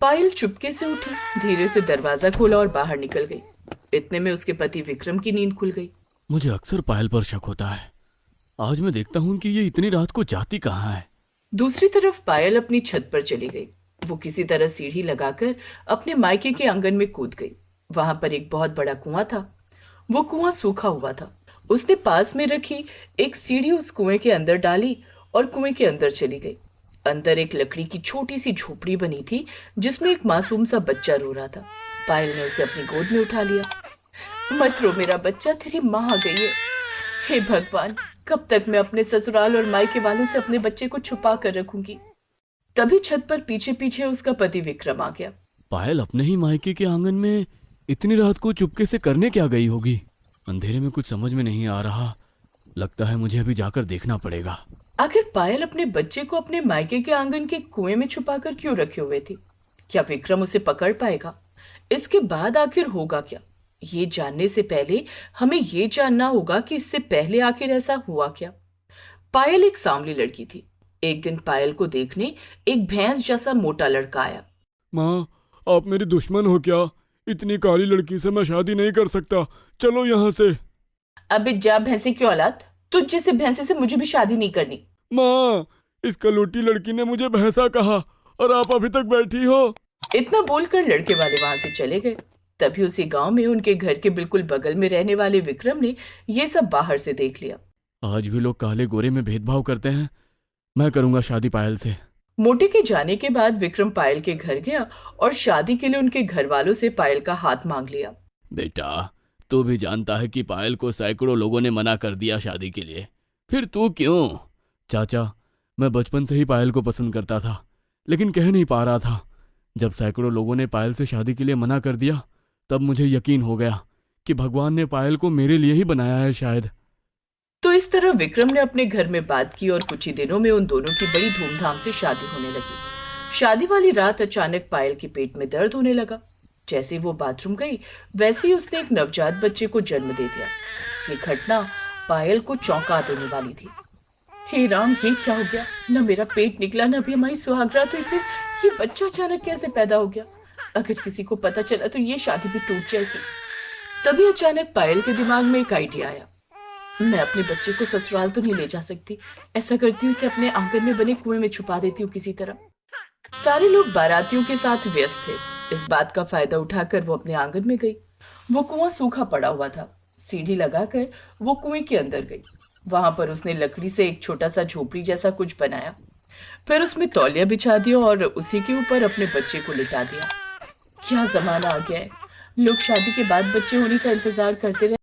पायल चुपके से उठी, धीरे से दरवाजा खोला और बाहर निकल गई। इतने में उसके पति विक्रम की नींद खुल गई। मुझे अक्सर पायल पर शक होता है। आज मैं देखता हूँ कि ये इतनी रात को जाती कहाँ है। दूसरी तरफ पायल अपनी छत पर चली गई। वो किसी तरह सीढ़ी लगाकर अपने मायके के आंगन में कूद गई। वहां पर एक बहुत बड़ा कुआं था। वो कुआं सूखा हुआ था। उसने पास में रखी एक सीढ़ी उस कुएं के अंदर डाली और कुएं के अंदर चली गई। अंदर एक लकड़ी की छोटी सी झोपड़ी बनी थी, जिसमें एक मासूम सा बच्चा रो रहा था। पायल ने उसे अपनी गोद में उठा लिया। मत रो मेरा बच्चा, तेरी माँ आ गई है। हे भगवान, कब तक मैं अपने ससुराल और मायके वालों से अपने बच्चे को छुपा कर रखूंगी। तभी छत पर पीछे पीछे उसका पति विक्रम आ गया। पायल अपने ही मायके के आंगन में इतनी रात को चुपके से करने क्या गई होगी। अंधेरे में कुछ समझ में नहीं आ रहा। लगता है मुझे अभी जाकर देखना पड़ेगा। आखिर पायल अपने बच्चे को अपने मायके के आंगन के कुएं में छुपाकर क्यों रखे हुए थी? क्या विक्रम उसे पकड़ पाएगा? इसके बाद आखिर होगा क्या? ये जानने से पहले हमें ये जानना होगा कि इससे पहले आखिर ऐसा हुआ क्या। पायल एक सांवली लड़की थी। एक दिन पायल को देखने एक भैंस जैसा मोटा लड़का आया। माँ, आप मेरी दुश्मन हो क्या? इतनी काली लड़की से मैं शादी नहीं कर सकता। चलो यहाँ से। अबे जा भैंसे की औलाद, तुझ जैसे भैंसे से मुझे भी शादी नहीं करनी। माँ, इस कलोटी लड़की ने मुझे भैंसा कहा और आप अभी तक बैठी हो। इतना बोलकर लड़के वाले वहां से चले गए। तभी उसी गांव में उनके घर के बिल्कुल बगल में रहने वाले विक्रम ने ये सब बाहर से देख लिया। आज भी लोग काले गोरे में भेदभाव करते हैं। मैं करूंगा शादी पायल से। मोटे के जाने के बाद विक्रम पायल के घर गया और शादी के लिए उनके घर वालों से पायल का हाथ मांग लिया। बेटा, तू भी जानता है कि पायल को सैकड़ों लोगों ने मना कर दिया शादी के लिए। फिर तू क्यों? चाचा, मैं बचपन से ही पायल को पसंद करता था, लेकिन कह नहीं पा रहा था। जब सैकड़ों लोगों ने पायल से शादी के लिए मना कर दिया, तब मुझे यकीन हो गया कि भगवान ने पायल को मेरे लिए ही बनाया है शायद। तो इस तरह विक्रम ने अपने घर में बात की और कुछ ही दिनों में उन दोनों की बड़ी धूमधाम से शादी होने लगी। शादी वाली रात अचानक पायल के पेट में दर्द होने लगा। जैसे ही वो बाथरूम गई, वैसे ही उसने एक नवजात बच्चे को जन्म दे दिया। ये घटना पायल को चौंका देने वाली थी। हे राम, ये क्या हो गया? न मेरा पेट निकला, न भी हमारी सुहागरात हुई, फिर ये बच्चा अचानक कैसे पैदा हो गया? अगर किसी को पता चला तो ये शादी भी टूट जाएगी। तभी अचानक पायल के दिमाग में एक आइडिया आया। मैं अपने बच्चे को ससुराल तो नहीं ले जा सकती। ऐसा करती हूँ, इसे अपने आंगन में बने कुएं में छुपा देती हूँ किसी तरह। सारे लोग बारातियों के साथ व्यस्त थे। इस बात का फायदा उठाकर वो अपने आंगन में गई। वो कुआं सूखा पड़ा हुआ था। सीढ़ी लगाकर वो कुएं के अंदर गई। वहां पर उसने लकड़ी से एक छोटा सा झोपड़ी जैसा कुछ बनाया। फिर उसमें तौलिया बिछा दिया और उसी के ऊपर अपने बच्चे को लिटा दिया। क्या जमाना आ गया है! लोग शादी के बाद बच्चे होने का इंतजार करते रहे।